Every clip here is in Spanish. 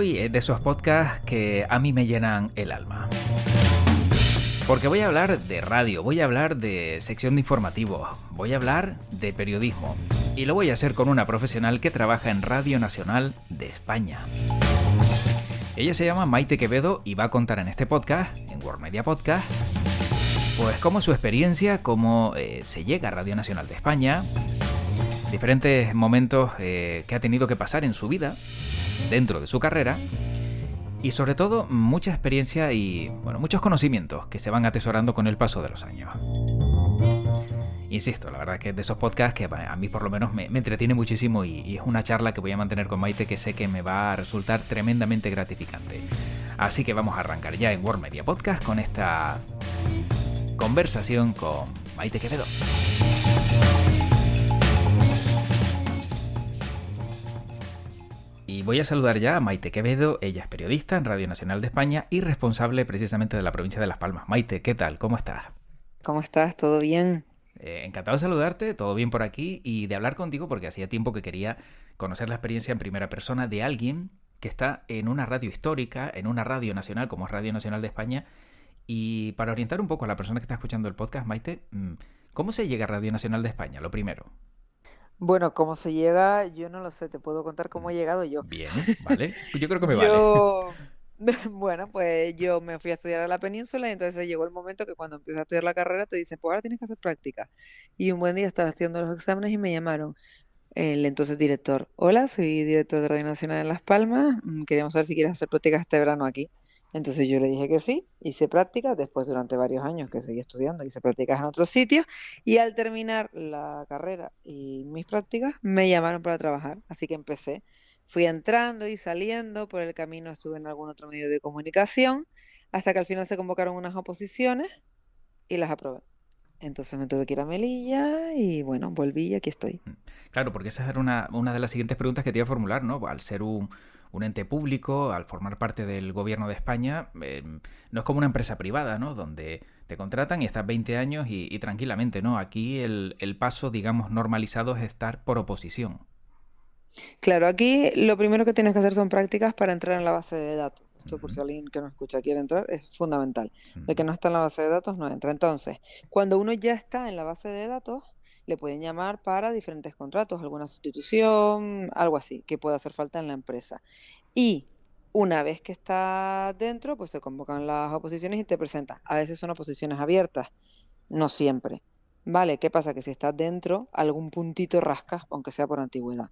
hoy es de esos podcasts que a mí me llenan el alma. Porque voy a hablar de radio, voy a hablar de sección de informativos, voy a hablar de periodismo. Y lo voy a hacer con una profesional que trabaja en Radio Nacional de España. Ella se llama Maite Quevedo y va a contar en este podcast, en World Media Podcast, pues cómo su experiencia, cómo se llega a Radio Nacional de España, diferentes momentos que ha tenido que pasar en su vida, dentro de su carrera, y sobre todo mucha experiencia y muchos conocimientos que se van atesorando con el paso de los años. Insisto, la verdad que es de esos podcasts que a mí por lo menos me entretiene muchísimo y es una charla que voy a mantener con Maite que sé que me va a resultar tremendamente gratificante. Así que vamos a arrancar ya en World Media Podcast con esta conversación con Maite Quevedo. Y voy a saludar ya a Maite Quevedo. Ella es periodista en Radio Nacional de España y responsable precisamente de la provincia de Las Palmas. Maite, ¿qué tal? ¿Cómo estás? ¿Cómo estás? ¿Todo bien? Encantado de saludarte, todo bien por aquí y de hablar contigo porque hacía tiempo que quería conocer la experiencia en primera persona de alguien que está en una radio histórica, en una radio nacional como es Radio Nacional de España. Y para orientar un poco a la persona que está escuchando el podcast, Maite, ¿cómo se llega a Radio Nacional de España? Lo primero. Bueno, ¿cómo se llega? Yo no lo sé, te puedo contar cómo he llegado yo. Bien, vale. Yo creo que me vale. Yo, bueno, pues yo me fui a estudiar a la península y entonces llegó el momento que cuando empiezas a estudiar la carrera te dicen, pues ahora tienes que hacer práctica. Y un buen día estaba haciendo los exámenes y me llamaron el entonces director. Hola, soy director de Radio Nacional en Las Palmas. Queríamos saber si quieres hacer prácticas este verano aquí. Entonces yo le dije que sí, hice prácticas, después durante varios años que seguí estudiando, hice prácticas en otros sitios y al terminar la carrera y mis prácticas me llamaron para trabajar, así que empecé. Fui entrando y saliendo, por el camino estuve en algún otro medio de comunicación, hasta que al final se convocaron unas oposiciones y las aprobé. Entonces me tuve que ir a Melilla y bueno, volví y aquí estoy. Claro, porque esa era una de las siguientes preguntas que te iba a formular, ¿no? Al ser un ente público, al formar parte del gobierno de España, no es como una empresa privada, ¿no? Donde te contratan y estás 20 años y tranquilamente, ¿no? Aquí el paso, digamos, normalizado es estar por oposición. Claro, aquí lo primero que tienes que hacer son prácticas para entrar en la base de datos. Esto por si Uh-huh. alguien que nos escucha quiere entrar, es fundamental. El que Uh-huh. no está en la base de datos no entra. Entonces, cuando uno ya está en la base de datos, le pueden llamar para diferentes contratos, alguna sustitución, algo así, que pueda hacer falta en la empresa. Y una vez que está dentro, pues se convocan las oposiciones y te presentas. A veces son oposiciones abiertas, no siempre. Vale, ¿qué pasa? Que si estás dentro, algún puntito rascas, aunque sea por antigüedad.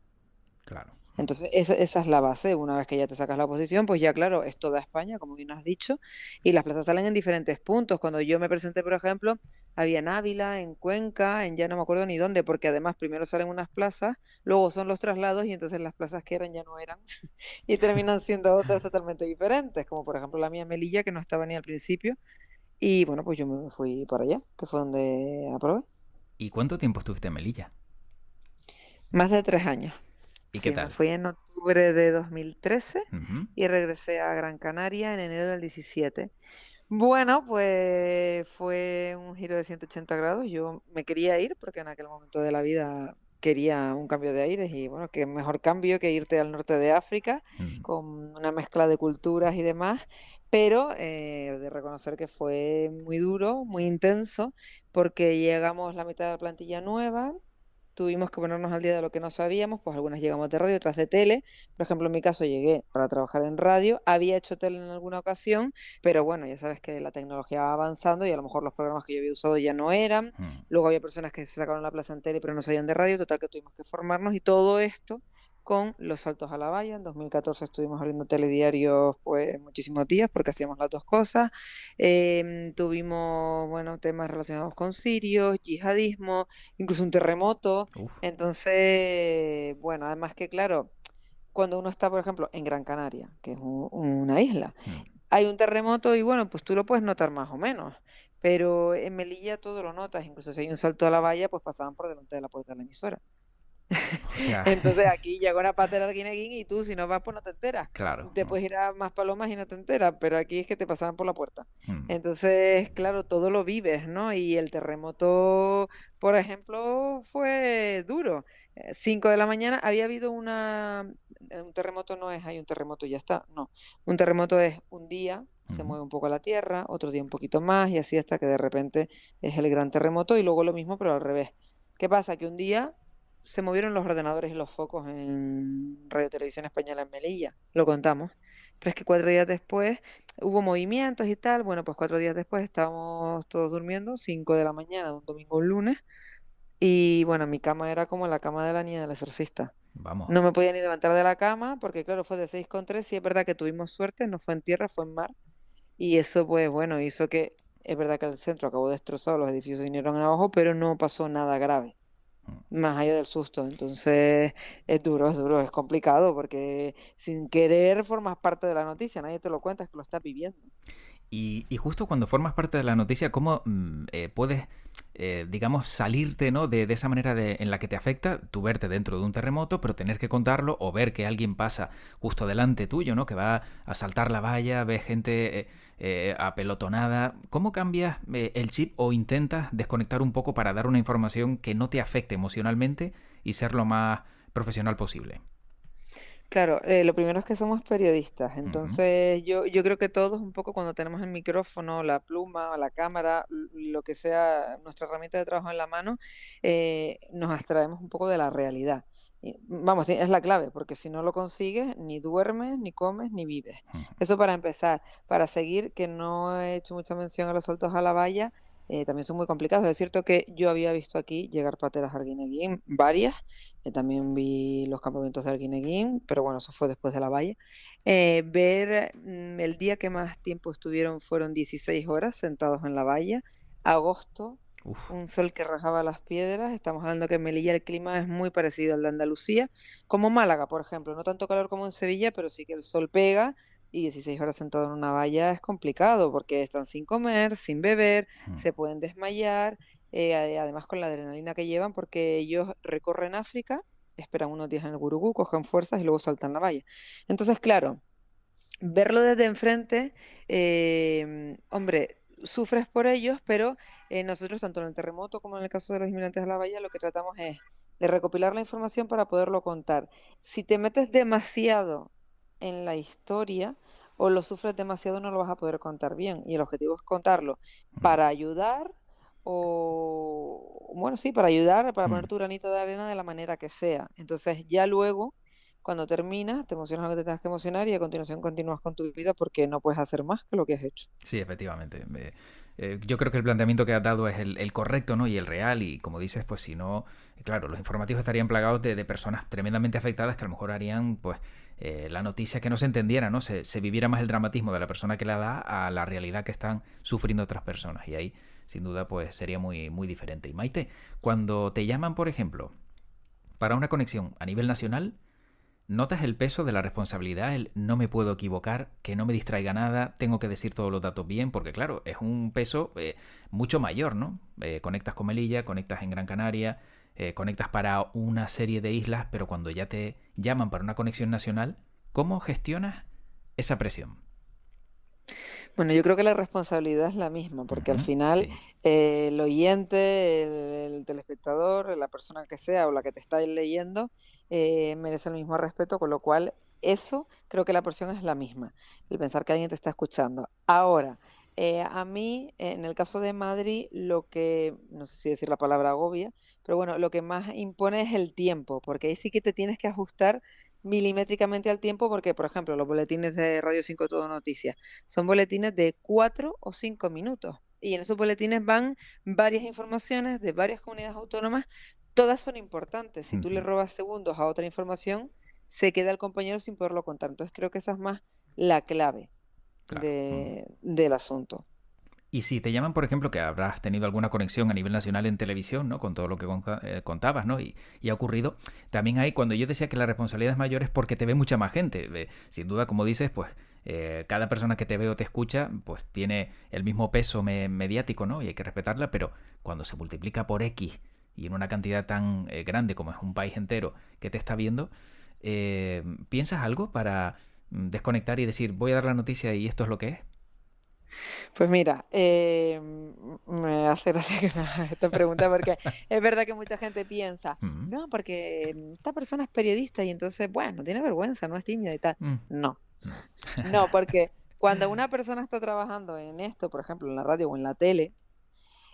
Claro. Entonces, esa es la base. Una vez que ya te sacas la posición, pues ya claro, es toda España, como bien has dicho, y las plazas salen en diferentes puntos. Cuando yo me presenté, por ejemplo, había en Ávila, en Cuenca, en ya no me acuerdo ni dónde, porque además primero salen unas plazas, luego son los traslados y entonces las plazas que eran ya no eran y terminan siendo otras totalmente diferentes, como por ejemplo la mía Melilla, que no estaba ni al principio, y bueno, pues yo me fui para allá, que fue donde aprobé. ¿Y cuánto tiempo estuviste en Melilla? Más de 3 años. ¿Y qué Sí, me tal? fui en octubre de 2013 Uh-huh. y regresé a Gran Canaria en enero del 17. Bueno, pues fue un giro de 180 grados. Yo me quería ir porque en aquel momento de la vida quería un cambio de aires y bueno, qué mejor cambio que irte al norte de África Uh-huh. con una mezcla de culturas y demás, pero de reconocer que fue muy duro, muy intenso, porque llegamos la mitad de la plantilla nueva. Tuvimos que ponernos al día de lo que no sabíamos, pues algunas llegamos de radio, otras de tele. Por ejemplo, en mi caso llegué para trabajar en radio, había hecho tele en alguna ocasión, pero bueno, ya sabes que la tecnología va avanzando y a lo mejor los programas que yo había usado ya no eran. Uh-huh. Luego había personas que se sacaron la plaza en tele pero no sabían de radio, total que tuvimos que formarnos y todo esto con los saltos a la valla. En 2014 estuvimos abriendo telediarios pues muchísimos días porque hacíamos las dos cosas. Tuvimos, bueno, temas relacionados con sirios, yihadismo, incluso un terremoto. Uf. Entonces, bueno, además que claro, cuando uno está, por ejemplo, en Gran Canaria, que es una isla, Uh-huh. hay un terremoto y bueno, pues tú lo puedes notar más o menos, pero en Melilla todo lo notas, incluso si hay un salto a la valla, pues pasaban por delante de la puerta de la emisora. O sea, Entonces aquí llega una patera al guineguín y tú si no vas pues no te enteras. claro. Te puedes ir a más palomas y no te enteras, pero aquí es que te pasaban por la puerta. Uh-huh. Entonces, claro, todo lo vives, ¿no? Y el terremoto, por ejemplo, fue duro. 5 de la mañana había habido un terremoto no es, hay un terremoto y ya está, no. Un terremoto es un día, se Ujú. mueve un poco la tierra, otro día un poquito más y así hasta que de repente es el gran terremoto y luego lo mismo pero al revés. ¿Qué pasa? Que un día se movieron los ordenadores y los focos en Radio Televisión Española en Melilla, lo contamos. Pero es que 4 días después hubo movimientos y tal. Bueno, pues 4 días después estábamos todos durmiendo, 5 de la mañana de un domingo a un lunes. Y bueno, mi cama era como la cama de la niña del exorcista. Vamos. No me podía ni levantar de la cama porque claro, fue de 6,3 y es verdad que tuvimos suerte, no fue en tierra, fue en mar. Y eso pues bueno, hizo que, es verdad que el centro acabó destrozado, los edificios vinieron abajo, pero no pasó nada grave, más allá del susto. Entonces es duro, es complicado porque sin querer formas parte de la noticia, nadie te lo cuenta, es que lo estás viviendo. Y justo cuando formas parte de la noticia, ¿cómo puedes, digamos, salirte, ¿no? De esa manera en la que te afecta, tú verte dentro de un terremoto, pero tener que contarlo o ver que alguien pasa justo delante tuyo, ¿no? Que va a saltar la valla, ves gente apelotonada. ¿Cómo cambias el chip o intentas desconectar un poco para dar una información que no te afecte emocionalmente y ser lo más profesional posible? Claro, lo primero es que somos periodistas, Ujú. entonces yo creo que todos un poco cuando tenemos el micrófono, la pluma, la cámara, lo que sea nuestra herramienta de trabajo en la mano, nos abstraemos un poco de la realidad. Vamos, es la clave, porque si no lo consigues, ni duermes, ni comes, ni vives. Ujú. Eso para empezar. Para seguir, que no he hecho mucha mención a los saltos a la valla, también son muy complicados. Es cierto que yo había visto aquí llegar pateras a Arguineguín, varias. También vi los campamentos de Arguineguín, pero bueno, eso fue después de la valla. El día que más tiempo estuvieron fueron 16 horas sentados en la valla. Agosto, Uf. un sol que rajaba las piedras. Estamos hablando que en Melilla el clima es muy parecido al de Andalucía, como Málaga, por ejemplo. No tanto calor como en Sevilla, pero sí que el sol pega y 16 horas sentado en una valla es complicado porque están sin comer, sin beber, Mm. se pueden desmayar, además con la adrenalina que llevan, porque ellos recorren África, esperan unos días en el Gurugú, cogen fuerzas y luego saltan la valla. Entonces, claro, verlo desde enfrente, hombre, sufres por ellos, pero nosotros, tanto en el terremoto como en el caso de los inmigrantes a la valla, lo que tratamos es de recopilar la información para poderlo contar. Si te metes demasiado en la historia o lo sufres demasiado, no lo vas a poder contar bien. Y el objetivo es contarlo Mm. para ayudar o, bueno, sí, para ayudar, para poner Mm. tu granito de arena de la manera que sea. Entonces, ya luego cuando terminas, te emocionas lo que te tengas que emocionar y a continuación continúas con tu vida porque no puedes hacer más que lo que has hecho. Sí, efectivamente. Yo creo que el planteamiento que has dado es el correcto, ¿no? Y el real. Y como dices, pues si no, claro, los informativos estarían plagados de personas tremendamente afectadas que a lo mejor harían, pues, la noticia que no se entendiera, ¿no? Se viviera más el dramatismo de la persona que la da a la realidad que están sufriendo otras personas. Y ahí, sin duda, pues sería muy, muy diferente. Y Maite, cuando te llaman, por ejemplo, para una conexión a nivel nacional, ¿notas el peso de la responsabilidad? El no me puedo equivocar, que no me distraiga nada, tengo que decir todos los datos bien, porque claro, es un peso mucho mayor, ¿no? Conectas con Melilla, conectas en Gran Canaria, conectas para una serie de islas, pero cuando ya te llaman para una conexión nacional, ¿cómo gestionas esa presión? Bueno, yo creo que la responsabilidad es la misma, porque al Ujú. final Sí. el oyente, el telespectador, la persona que sea o la que te está leyendo, merece el mismo respeto, con lo cual eso creo que la porción es la misma, el pensar que alguien te está escuchando. Ahora, a mí, en el caso de Madrid, lo que, no sé si decir la palabra agobia, pero bueno, lo que más impone es el tiempo, porque ahí sí que te tienes que ajustar milimétricamente al tiempo, porque, por ejemplo, los boletines de Radio 5 Todo Noticias son boletines de 4 o 5 minutos. Y en esos boletines van varias informaciones de varias comunidades autónomas. Todas son importantes. Si tú le Ujú. robas segundos a otra información, se queda el compañero sin poderlo contar. Entonces creo que esa es más la clave Claro. Mm. del asunto. Y si te llaman, por ejemplo, que habrás tenido alguna conexión a nivel nacional en televisión, ¿no? Con todo lo que contabas, ¿no? Y ha ocurrido. También hay, cuando yo decía que la responsabilidad es mayor es porque te ve mucha más gente. Sin duda, como dices, pues cada persona que te ve o te escucha, pues tiene el mismo peso mediático, ¿no? Y hay que respetarla, pero cuando se multiplica por X y en una cantidad tan grande como es un país entero que te está viendo, ¿piensas algo para desconectar y decir, voy a dar la noticia y esto es lo que es? Pues mira, me hace gracia que me hagas esta pregunta porque es verdad que mucha gente piensa, Mm, no, porque esta persona es periodista y entonces, bueno, tiene vergüenza, no es tímida y tal. mm, No, no. no, porque cuando una persona está trabajando en esto, por ejemplo, en la radio o en la tele,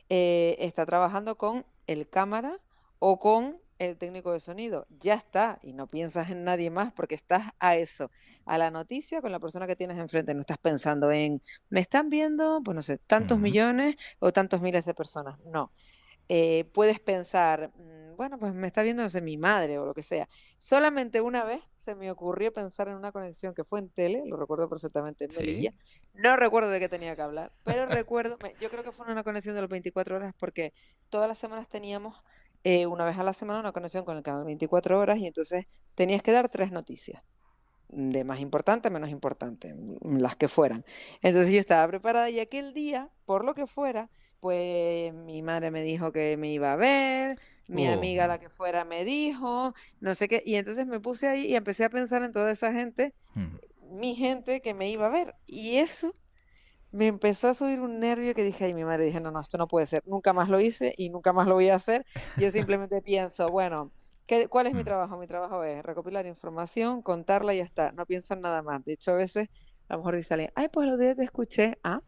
está trabajando con el cámara o con el técnico de sonido. Ya está, y no piensas en nadie más porque estás a eso, a la noticia con la persona que tienes enfrente. No estás pensando en, me están viendo, pues no sé, tantos Mm, millones o tantos miles de personas. No. Puedes pensar, bueno, pues me está viendo, no sé, mi madre o lo que sea. Solamente una vez se me ocurrió pensar en una conexión que fue en tele, lo recuerdo perfectamente en sí. Melilla. No recuerdo de qué tenía que hablar, pero recuerdo, yo creo que fue una conexión de los 24 horas porque todas las semanas teníamos una vez a la semana una conexión con el canal 24 horas y entonces tenías que dar tres noticias, de más importante a menos importante, las que fueran. Entonces yo estaba preparada y aquel día, por lo que fuera, pues mi madre me dijo que me iba a ver, mi amiga la que fuera me dijo, no sé qué, y entonces me puse ahí y empecé a pensar en toda esa gente, mm. mi gente que me iba a ver. Y eso me empezó a subir un nervio que dije, ay, mi madre, dije, no, no, esto no puede ser. Nunca más lo hice y nunca más lo voy a hacer. Yo simplemente pienso, bueno, ¿cuál es mi Mm, trabajo? Mi trabajo es recopilar información, contarla y ya está. No pienso en nada más. De hecho, a veces a lo mejor dice alguien, ay, pues los días te escuché. Ah,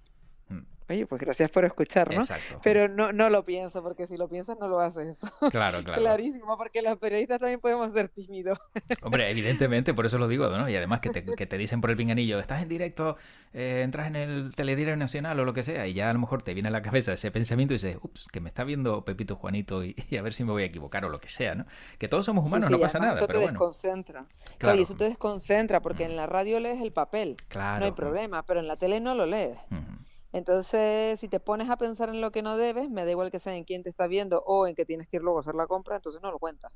mm. oye, pues gracias por escuchar, ¿no? Exacto. Mm. Pero no, no lo pienso, porque si lo piensas no lo haces. Claro, claro. Clarísimo, porque los periodistas también podemos ser tímidos. Hombre, evidentemente, por eso lo digo, ¿no? Y además que te dicen por el pinganillo, estás en directo, entras en el telediario nacional o lo que sea, y ya a lo mejor te viene a la cabeza ese pensamiento y dices, ups, que me está viendo Pepito Juanito y a ver si me voy a equivocar o lo que sea, ¿no? Que todos somos Sí, humanos, no sí, pasa además nada, eso te pero bueno, desconcentra. Claro, y claro. eso te desconcentra porque Mm, en la radio lees el papel, no hay claro. Mm, problema, pero en la tele no lo lees. mm, Entonces, si te pones a pensar en lo que no debes, me da igual que sea en quién te está viendo o en que tienes que ir luego a hacer la compra, entonces no lo cuentas.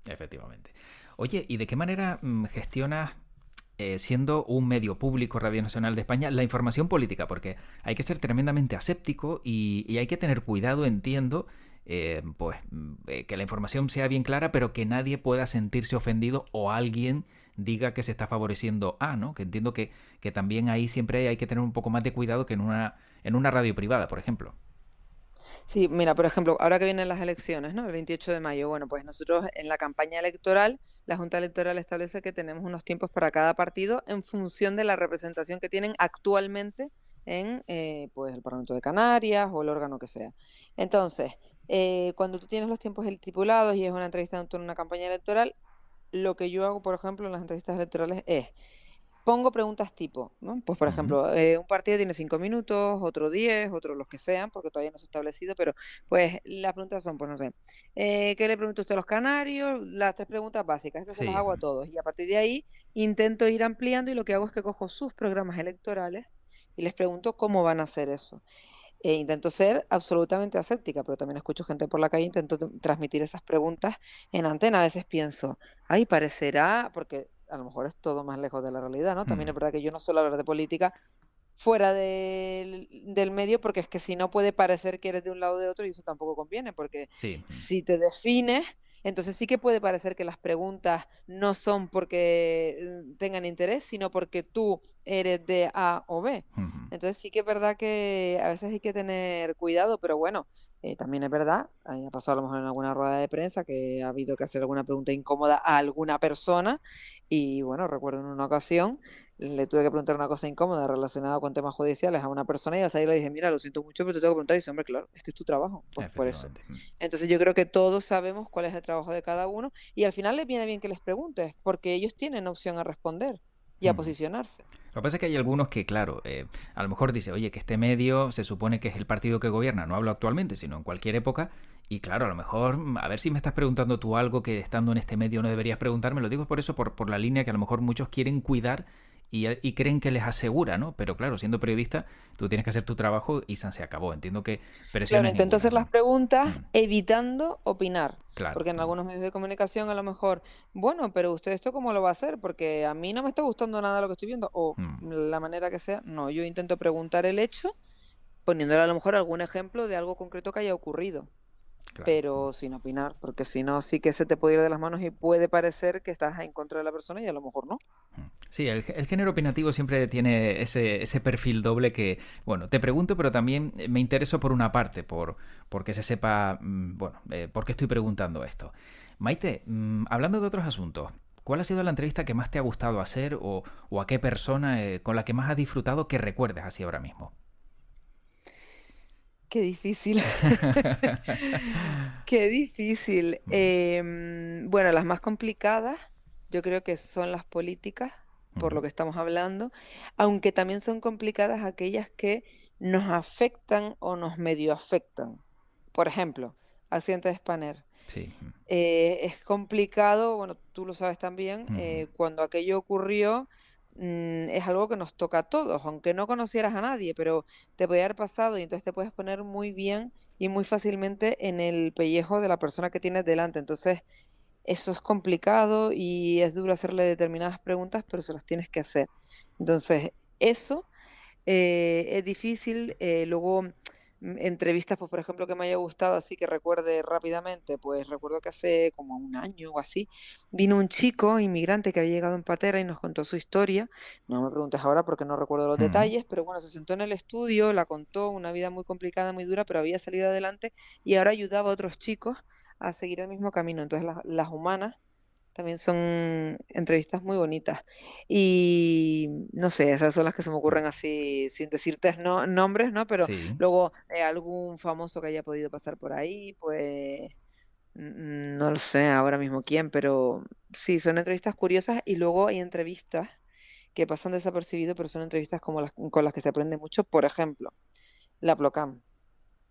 efectivamente. Oye, ¿y de qué manera gestionas siendo un medio público, Radio Nacional de España, la información política? Porque hay que ser tremendamente aséptico y hay que tener cuidado, entiendo, que la información sea bien clara, pero que nadie pueda sentirse ofendido o alguien diga que se está favoreciendo a, ¿no? Que entiendo que también ahí siempre hay que tener un poco más de cuidado que en una radio privada, por ejemplo. Sí, mira, por ejemplo, ahora que vienen las elecciones, ¿no? El 28 de mayo, bueno, pues nosotros en la campaña electoral, la Junta Electoral establece que tenemos unos tiempos para cada partido en función de la representación que tienen actualmente en pues el Parlamento de Canarias o el órgano que sea. Entonces, cuando tú tienes los tiempos estipulados y es una entrevista en torno a una campaña electoral, lo que yo hago, por ejemplo, en las entrevistas electorales es pongo preguntas tipo, ¿no? Pues, por Ujú. ejemplo, un partido tiene 5 minutos, otro 10, otro los que sean, porque todavía no se ha establecido, pero pues las preguntas son, pues no sé, ¿qué le pregunta usted a los canarios? Las tres preguntas básicas, esas se las Sí. hago a todos. Y a partir de ahí intento ir ampliando y lo que hago es que cojo sus programas electorales y les pregunto cómo van a hacer eso. Intento ser absolutamente aséptica, pero también escucho gente por la calle, intento transmitir esas preguntas en antena. A veces pienso, ay, parecerá, porque a lo mejor es todo más lejos de la realidad, ¿no? También Mm, es verdad que yo no suelo hablar de política fuera del medio, porque es que si no puede parecer que eres de un lado o de otro y eso tampoco conviene, porque sí. Mm, si te defines, entonces sí que puede parecer que las preguntas no son porque tengan interés, sino porque tú eres de A o B. ujú. Entonces sí que es verdad que a veces hay que tener cuidado, pero bueno, también es verdad, ha pasado a lo mejor en alguna rueda de prensa que ha habido que hacer alguna pregunta incómoda a alguna persona y bueno, recuerdo en una ocasión le tuve que preguntar una cosa incómoda relacionada con temas judiciales a una persona y al salir le dije, mira, lo siento mucho, pero te tengo que preguntar. Y dice, hombre, claro, es que es tu trabajo. Pues por eso. Efectivamente. Mm. Entonces yo creo que todos sabemos cuál es el trabajo de cada uno y al final les viene bien que les preguntes, porque ellos tienen opción a responder y a Ujú. posicionarse. Lo que pasa es que hay algunos que, claro, a lo mejor dice, oye, que este medio se supone que es el partido que gobierna, no hablo actualmente, sino en cualquier época, y claro, a lo mejor, a ver si me estás preguntando tú algo que estando en este medio no deberías preguntarme, lo digo por eso, por la línea que a lo mejor muchos quieren cuidar y creen que les asegura, ¿no? Pero claro, siendo periodista, tú tienes que hacer tu trabajo y se acabó. Entiendo que Claro, presiones intento ninguna. hacer las Mm, preguntas mm, evitando opinar, claro. porque en algunos medios de comunicación a lo mejor, bueno, pero usted esto cómo lo va a hacer, porque a mí no me está gustando nada lo que estoy viendo, o Mm, la manera que sea. No, yo intento preguntar el hecho, poniéndole a lo mejor algún ejemplo de algo concreto que haya ocurrido. Claro. pero sin opinar, porque si no, sí que se te puede ir de las manos y puede parecer que estás en contra de la persona y a lo mejor no. Sí, el género opinativo siempre tiene ese perfil doble que, bueno, te pregunto, pero también me intereso por una parte, porque se sepa, bueno, por qué estoy preguntando esto. Maite, hablando de otros asuntos, ¿cuál ha sido la entrevista que más te ha gustado hacer o a qué persona con la que más has disfrutado que recuerdes así ahora mismo? Qué difícil, qué difícil. Bueno, las más complicadas yo creo que son las políticas, por Ujú. lo que estamos hablando, aunque también son complicadas aquellas que nos afectan o nos medio afectan. Por ejemplo, accidente de Spanair. Sí. Es complicado, bueno, tú lo sabes también, Ujú. cuando aquello ocurrió, es algo que nos toca a todos, aunque no conocieras a nadie, pero te puede haber pasado y entonces te puedes poner muy bien y muy fácilmente en el pellejo de la persona que tienes delante. Entonces, eso es complicado y es duro hacerle determinadas preguntas, pero se las tienes que hacer. Entonces, eso es difícil. Luego, entrevistas, pues por ejemplo, que me haya gustado, así que recuerde rápidamente, pues recuerdo que hace como un año o así, vino un chico inmigrante que había llegado en patera y nos contó su historia. No me preguntes ahora porque no recuerdo los Ujú. detalles, pero bueno, se sentó en el estudio, la contó, una vida muy complicada, muy dura, pero había salido adelante y ahora ayudaba a otros chicos a seguir el mismo camino. Entonces, las humanas también son entrevistas muy bonitas. Y no sé, esas son las que se me ocurren así, sin decirte nombres, ¿no? Pero Sí. luego algún famoso que haya podido pasar por ahí, pues no lo sé ahora mismo quién, pero sí, son entrevistas curiosas y luego hay entrevistas que pasan desapercibido, pero son entrevistas como con las que se aprende mucho. Por ejemplo, la Plocam.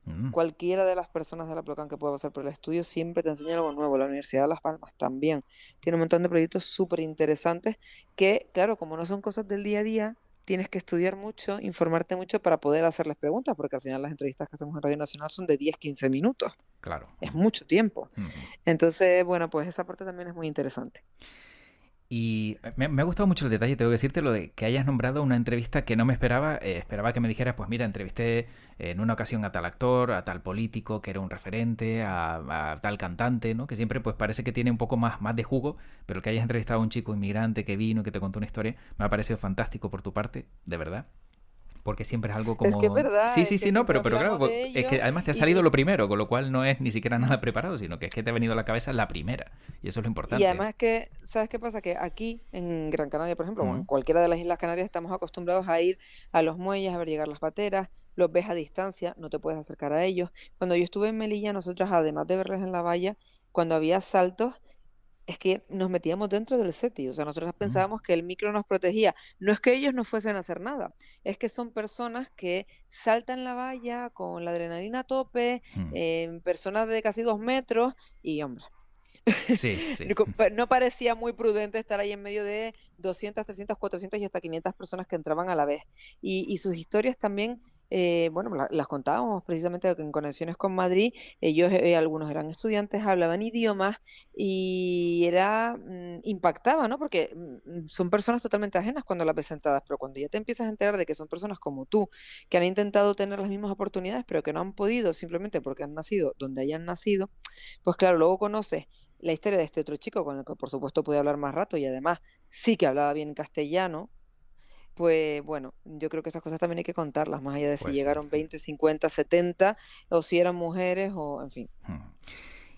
Mm. Cualquiera de las personas de la Plocan que pueda pasar por el estudio siempre te enseña algo nuevo. La Universidad de Las Palmas también tiene un montón de proyectos súper interesantes que, claro, como no son cosas del día a día, tienes que estudiar mucho, informarte mucho para poder hacerles preguntas, porque al final las entrevistas que hacemos en Radio Nacional son de 10 15 minutos. Claro. Es mucho tiempo. Ujú. Entonces, bueno, pues esa parte también es muy interesante. Y me ha gustado mucho el detalle, tengo que decirte, lo de que hayas nombrado una entrevista que no me esperaba. Esperaba que me dijeras, pues mira, entrevisté en una ocasión a tal actor, a tal político, que era un referente, a tal cantante, ¿no? Que siempre pues parece que tiene un poco más de jugo, pero el que hayas entrevistado a un chico inmigrante que vino, que te contó una historia, me ha parecido fantástico por tu parte, de verdad. Porque siempre es algo Es que es como... Sí, verdad, es sí, que sí, no, siempre pero hablamos claro, de es ello que además te ha salido y, lo primero, con lo cual no es ni siquiera nada preparado, sino que es que te ha venido a la cabeza la primera. Y eso es lo Y importante. además que, ¿sabes qué pasa? Que aquí en Gran Canaria, por ejemplo, o en Mm. cualquiera de las Islas Canarias, estamos acostumbrados a ir a los muelles, a ver llegar las pateras, los ves a distancia, no te puedes acercar a ellos. Cuando yo estuve en Melilla, nosotros, además de verles en la valla, cuando había saltos, es que nos metíamos dentro del SETI. O sea, nosotros Mm. pensábamos que el micro nos protegía. No es que ellos no fuesen a hacer nada, es que son personas que saltan la valla con la adrenalina a tope, Mm. personas de casi 2 metros, y hombre. Sí, sí. No parecía muy prudente estar ahí en medio de 200, 300, 400 y hasta 500 personas que entraban a la vez. Y sus historias también, bueno, las contábamos precisamente en conexiones con Madrid. Ellos, algunos eran estudiantes, hablaban idiomas y impactaba, ¿no? Porque son personas totalmente ajenas cuando las ves sentadas, pero cuando ya te empiezas a enterar de que son personas como tú, que han intentado tener las mismas oportunidades, pero que no han podido simplemente porque han nacido donde hayan nacido, pues claro, luego conoces la historia de este otro chico con el que por supuesto pude hablar más rato y además sí que hablaba bien castellano, pues bueno, yo creo que esas cosas también hay que contarlas, más allá de si Pues sí. llegaron 20, 50, 70 o si eran mujeres o en fin. Mm.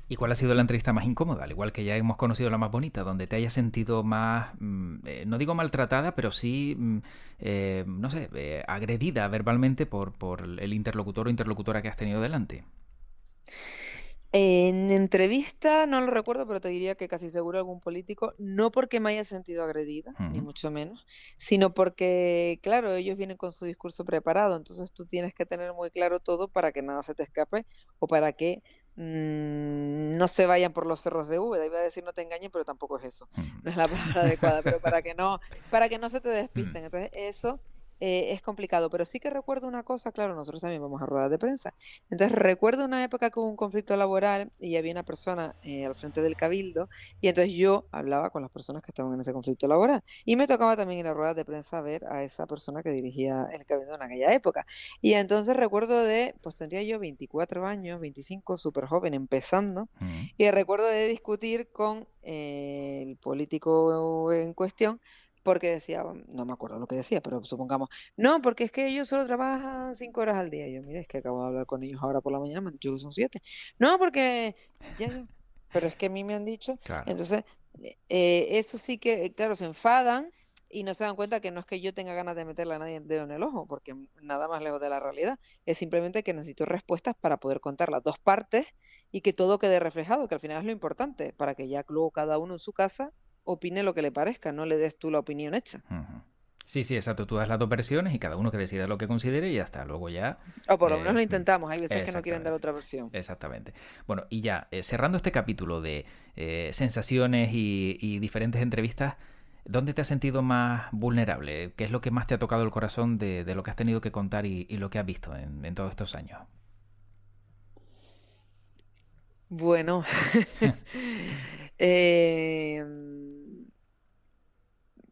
¿Y cuál ha sido la entrevista más incómoda? Al igual que ya hemos conocido la más bonita, donde te hayas sentido más, no digo maltratada, pero sí, no sé, agredida verbalmente por el interlocutor o interlocutora que has tenido delante. En entrevista no lo recuerdo, pero te diría que casi seguro algún político, no porque me haya sentido agredida, ni Mm. mucho menos, sino porque, claro, ellos vienen con su discurso preparado, entonces tú tienes que tener muy claro todo para que nada se te escape o para que no se vayan por los cerros de Úbeda. Iba a decir no te engañen, pero tampoco es eso, Mm. no es la palabra adecuada, pero para que no se te Mm. despisten. Entonces, eso es complicado, pero sí que recuerdo una cosa, claro, nosotros también vamos a ruedas de prensa. Entonces recuerdo una época que hubo un conflicto laboral y había una persona al frente del cabildo y entonces yo hablaba con las personas que estaban en ese conflicto laboral y me tocaba también ir a ruedas de prensa a ver a esa persona que dirigía el cabildo en aquella época. Y entonces recuerdo pues tendría yo 24 años, 25, súper joven, empezando, Mm, y recuerdo de discutir con el político en cuestión porque decía, no me acuerdo lo que decía, pero supongamos, no, porque es que ellos solo trabajan 5 horas al día. Y yo, mira, es que acabo de hablar con ellos ahora por la mañana, me han dicho que son 7. No, porque ya, pero es que a mí me han dicho, claro. entonces, eso sí que, claro, se enfadan y no se dan cuenta que no es que yo tenga ganas de meterle a nadie el dedo en el ojo, porque nada más lejos de la realidad, es simplemente que necesito respuestas para poder contar las dos partes y que todo quede reflejado, que al final es lo importante, para que ya luego cada uno en su casa opine lo que le parezca, no le des tú la opinión hecha. Ujú. Sí, sí, exacto. Tú das las dos versiones y cada uno que decida lo que considere y ya está. Luego ya... O por lo menos eh, lo mm, intentamos, hay veces que no quieren dar exactamente. otra versión. Exactamente. Bueno, y ya, cerrando este capítulo de sensaciones y diferentes entrevistas, ¿dónde te has sentido más vulnerable? ¿Qué es lo que más te ha tocado el corazón de lo que has tenido que contar y lo que has visto en todos estos años? Bueno, em,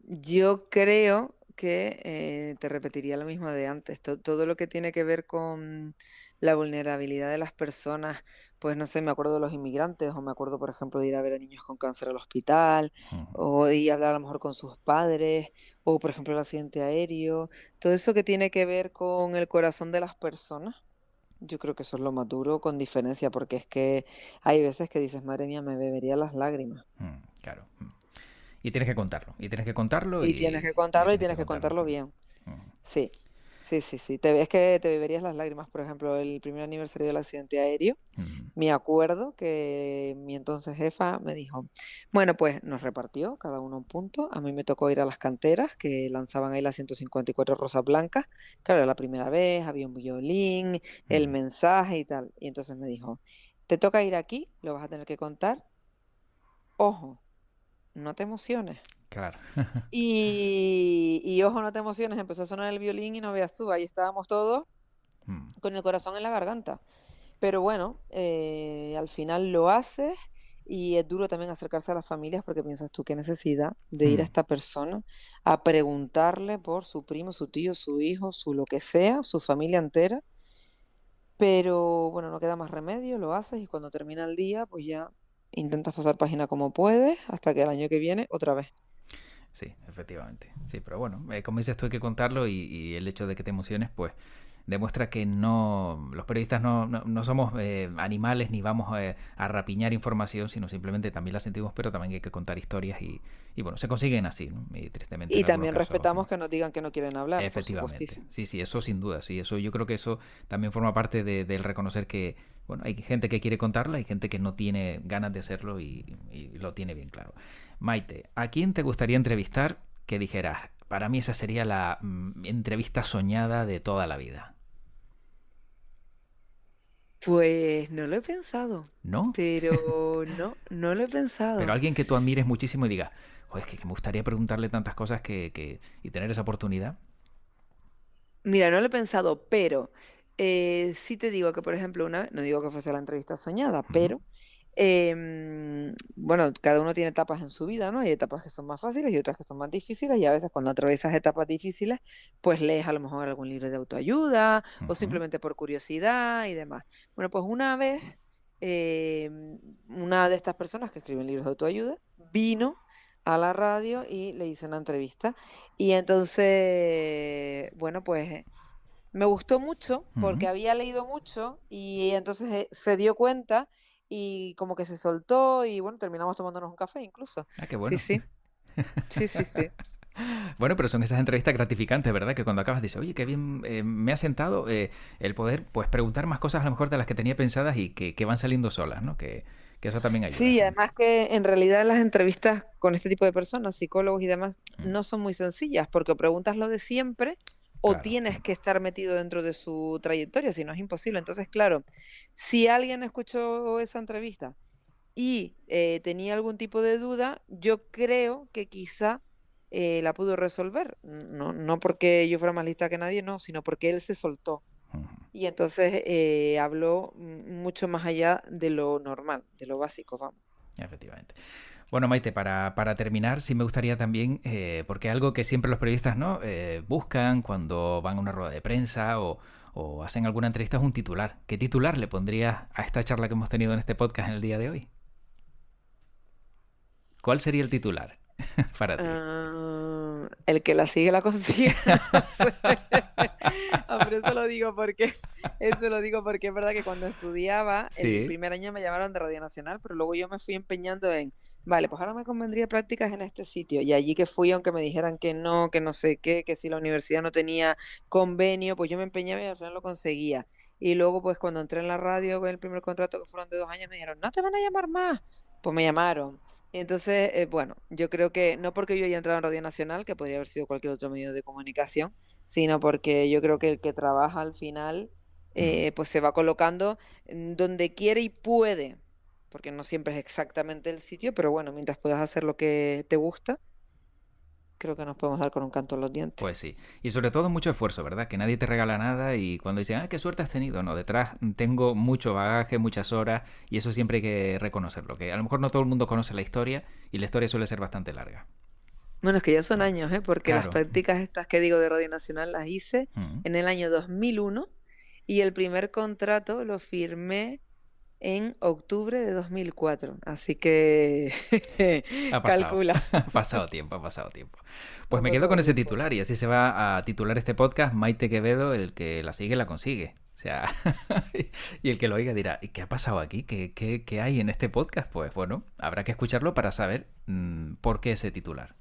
yo creo que te repetiría lo mismo de antes. Todo lo que tiene que ver con la vulnerabilidad de las personas, pues no sé, me acuerdo de los inmigrantes, o me acuerdo, por ejemplo, de ir a ver a niños con cáncer al hospital, Ujú. o de ir a hablar a lo mejor con sus padres, o por ejemplo el accidente aéreo. Todo eso que tiene que ver con el corazón de las personas. Yo creo que eso es lo más duro con diferencia, porque es que hay veces que dices, madre mía, me bebería las lágrimas. Claro. Y tienes que contarlo. Y tienes que contarlo Y tienes y, que y contarlo y tienes que tienes que contarlo. contarlo bien. Ujú. Sí, sí, sí, sí. Es que te beberías las lágrimas. Por ejemplo, el primer aniversario del accidente aéreo, Ujú. me acuerdo que mi entonces jefa me dijo, bueno, pues nos repartió cada uno un punto. A mí me tocó ir a las canteras que lanzaban ahí las 154 rosas blancas. Claro, era la primera vez, había un violín, el Ujú. mensaje y tal. Y entonces me dijo, te toca ir aquí, lo vas a tener que contar. Ojo, no te emociones. Claro. Y ojo, no te emociones, empezó a sonar el violín y no veas tú, ahí estábamos todos Mm, con el corazón en la garganta. Pero bueno, al final lo haces y es duro también acercarse a las familias porque piensas tú qué necesidad de ir a mm. esta persona a preguntarle por su primo, su tío, su hijo, su lo que sea, su familia entera. Pero bueno, no queda más remedio, lo haces y cuando termina el día, pues ya intentas pasar página como puedes hasta que el año que viene otra vez. Sí, efectivamente. Sí, pero bueno, como dices tú hay que contarlo y el hecho de que te emociones, pues demuestra que no los periodistas no somos animales ni vamos a rapiñar información, sino simplemente también la sentimos, pero también hay que contar historias y bueno, se consiguen así, ¿no? Y tristemente Y en algunos también casos... respetamos que nos digan que no quieren hablar, por Efectivamente, supuestísimo. sí, sí, eso sin duda, sí, eso yo creo que eso también forma parte del reconocer que, bueno, hay gente que quiere contarlo, hay gente que no tiene ganas de hacerlo y lo tiene bien claro. Maite, ¿a quién te gustaría entrevistar que dijeras, para mí esa sería la entrevista soñada de toda la vida? Pues no lo he pensado, ¿No? pero no, no lo he Pero pensado. alguien que tú admires muchísimo y digas, joder, es que me gustaría preguntarle tantas cosas y tener esa oportunidad. Mira, no lo he pensado, pero sí te digo que, por ejemplo, una vez, no digo que fuese la entrevista soñada, Ujú, pero bueno, cada uno tiene etapas en su vida, ¿no? Hay etapas que son más fáciles y otras que son más difíciles, y a veces cuando atraviesas etapas difíciles, pues lees a lo mejor algún libro de autoayuda o ujú, simplemente por curiosidad y demás. Bueno, pues una vez, una de estas personas que escriben libros de autoayuda vino a la radio y le hice una entrevista. Y entonces, bueno, pues me gustó mucho ujú. porque había leído mucho y entonces se dio cuenta y como que se soltó y bueno, terminamos tomándonos un café incluso. Ah, qué Sí, bueno. sí, sí, sí, sí. Bueno, pero son esas entrevistas gratificantes, ¿verdad? Que cuando acabas dices, oye, qué bien me ha sentado el poder pues preguntar más cosas a lo mejor de las que tenía pensadas y que van saliendo solas, ¿no? Que eso también ayuda. Sí, además que en realidad las entrevistas con este tipo de personas, psicólogos y demás, Mm, no son muy sencillas porque o preguntas lo de siempre o claro. tienes que estar metido dentro de su trayectoria, si no es imposible. Entonces, claro, si alguien escuchó esa entrevista y tenía algún tipo de duda, yo creo que quizá la pudo resolver. No porque yo fuera más lista que nadie, no, sino porque él se soltó. Ujú. Y entonces habló mucho más allá de lo normal, de lo básico, vamos. Efectivamente. Bueno, Maite, para terminar, sí me gustaría también, porque algo que siempre los periodistas, ¿no? Buscan cuando van a una rueda de prensa o hacen alguna entrevista es un titular. ¿Qué titular le pondrías a esta charla que hemos tenido en este podcast en el día de hoy? ¿Cuál sería el titular para ti? El que la sigue la consigue, no sé. Pero eso lo digo porque es verdad que cuando estudiaba, el Sí. primer año me llamaron de Radio Nacional, pero luego yo me fui empeñando en, vale, pues ahora me convendría prácticas en este sitio. Y allí que fui, aunque me dijeran que no sé qué, que si la universidad no tenía convenio, pues yo me empeñaba y al final lo conseguía. Y luego, pues cuando entré en la radio con el primer contrato, que fueron de 2 años, me dijeron, no te van a llamar más. Pues me llamaron. Y entonces, bueno, yo creo que no porque yo haya entrado en Radio Nacional, que podría haber sido cualquier otro medio de comunicación, sino porque yo creo que el que trabaja al final, Mm. pues se va colocando en donde quiere y puede, porque no siempre es exactamente el sitio, pero bueno, mientras puedas hacer lo que te gusta, creo que nos podemos dar con un canto en los dientes. Pues sí. Y sobre todo mucho esfuerzo, ¿verdad? Que nadie te regala nada y cuando dicen, qué suerte has tenido, no, detrás tengo mucho bagaje, muchas horas y eso siempre hay que reconocerlo, que a lo mejor no todo el mundo conoce la historia y la historia suele ser bastante larga. Bueno, es que ya son años, ¿eh? Porque las Claro. prácticas estas que digo de Radio Nacional las hice Mm. en el año 2001 y el primer contrato lo firmé en octubre de 2004. Así que Ha pasado. calcula, Ha pasado tiempo, ha pasado tiempo. ha Pues me quedo pasado con ese tiempo. titular y así se va a titular este podcast Maite Quevedo, el que la sigue la consigue. O sea, y el que lo oiga dirá, ¿y qué ha pasado aquí? ¿Qué hay en este podcast? Pues bueno, habrá que escucharlo para saber por qué ese titular.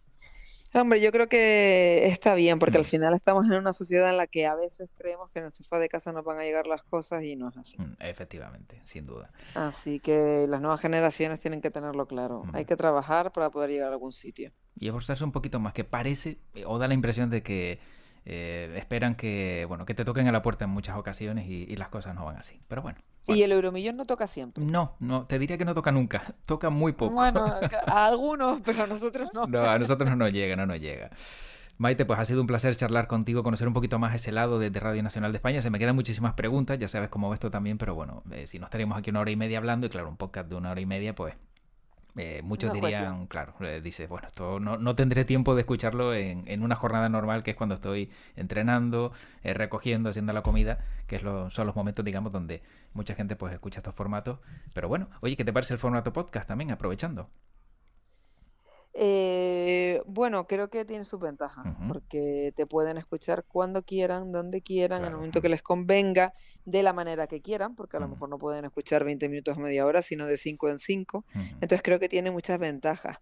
Hombre, yo creo que está bien, porque al Mm, final estamos en una sociedad en la que a veces creemos que en el sofá de casa nos van a llegar las cosas y no es así. efectivamente, sin duda. Así que las nuevas generaciones tienen que tenerlo claro. Hay Mm. que trabajar para poder llegar a algún sitio. Y esforzarse un poquito más, que parece o da la impresión de que esperan que, bueno, que te toquen a la puerta en muchas ocasiones y las cosas no van así. Pero bueno, Y bueno. el euromillón no toca siempre. No, te diría que no toca nunca, toca muy poco. Bueno, a algunos, pero a nosotros no. No, a nosotros no nos llega, no nos llega. Maite, pues ha sido un placer charlar contigo, conocer un poquito más ese lado de Radio Nacional de España. Se me quedan muchísimas preguntas, ya sabes cómo va esto también, pero bueno, si no estaríamos aquí 1 hora y media hablando, y claro, un podcast de 1 hora y media, pues muchos No es cuestión. dirían, claro, dices, bueno, esto no tendré tiempo de escucharlo en una jornada normal, que es cuando estoy entrenando, recogiendo, haciendo la comida, que son los momentos, digamos, donde mucha gente pues escucha estos formatos. Pero bueno, oye, ¿qué te parece el formato podcast también, aprovechando? Bueno, creo que tiene sus ventajas, Ujú, porque te pueden escuchar cuando quieran, donde quieran, en el claro. momento que les convenga, de la manera que quieran, porque a lo Ujú, mejor no pueden escuchar 20 minutos o media hora, sino de 5 en 5. ujú. Entonces creo que tiene muchas ventajas.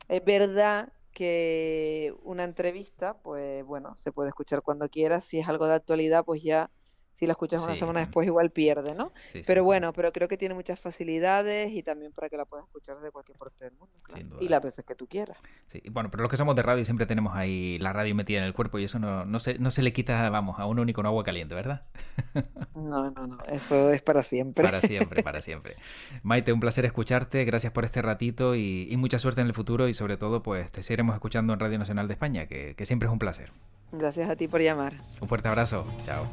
Es verdad que una entrevista, pues bueno, se puede escuchar cuando quieras. Si es algo de actualidad, pues ya, si la escuchas una Sí, semana después, igual pierde, ¿no? sí, Pero sí, bueno, pero creo que tiene muchas facilidades y también para que la puedas escuchar de cualquier parte del mundo, claro. sin Y duda. las veces que tú quieras. Sí, bueno, pero los que somos de radio siempre tenemos ahí la radio metida en el cuerpo y eso no se le quita, vamos, a uno ni con agua caliente, ¿verdad? No, eso es para siempre. Para siempre, para siempre. Maite, un placer escucharte, gracias por este ratito y mucha suerte en el futuro y sobre todo pues te seguiremos escuchando en Radio Nacional de España, que siempre es un placer. Gracias a ti por llamar. Un fuerte abrazo, chao.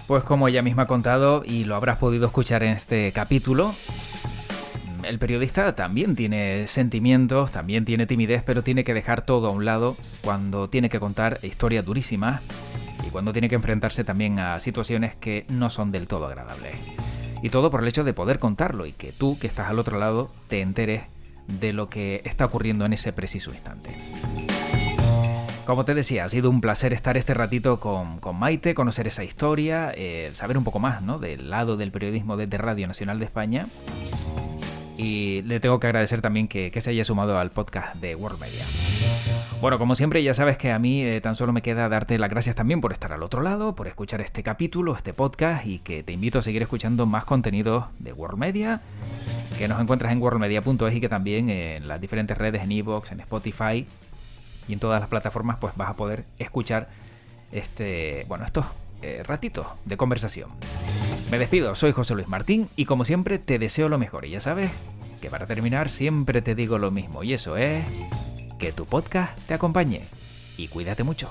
Pues como ella misma ha contado y lo habrás podido escuchar en este capítulo, el periodista también tiene sentimientos, también tiene timidez, pero tiene que dejar todo a un lado cuando tiene que contar historias durísimas y cuando tiene que enfrentarse también a situaciones que no son del todo agradables. Y todo por el hecho de poder contarlo y que tú, que estás al otro lado, te enteres de lo que está ocurriendo en ese preciso instante. Como te decía, ha sido un placer estar este ratito con Maite, conocer esa historia, saber un poco más, ¿no?, del lado del periodismo desde Radio Nacional de España. Y le tengo que agradecer también que se haya sumado al podcast de World Media. Bueno, como siempre, ya sabes que a mí tan solo me queda darte las gracias también por estar al otro lado, por escuchar este capítulo, este podcast, y que te invito a seguir escuchando más contenidos de World Media, que nos encuentras en worldmedia.es y que también en las diferentes redes, en iVoox, en Spotify y en todas las plataformas, pues vas a poder escuchar estos ratitos de conversación. Me despido, soy José Luis Martín y como siempre te deseo lo mejor. Y ya sabes que para terminar siempre te digo lo mismo y eso es que tu podcast te acompañe y cuídate mucho.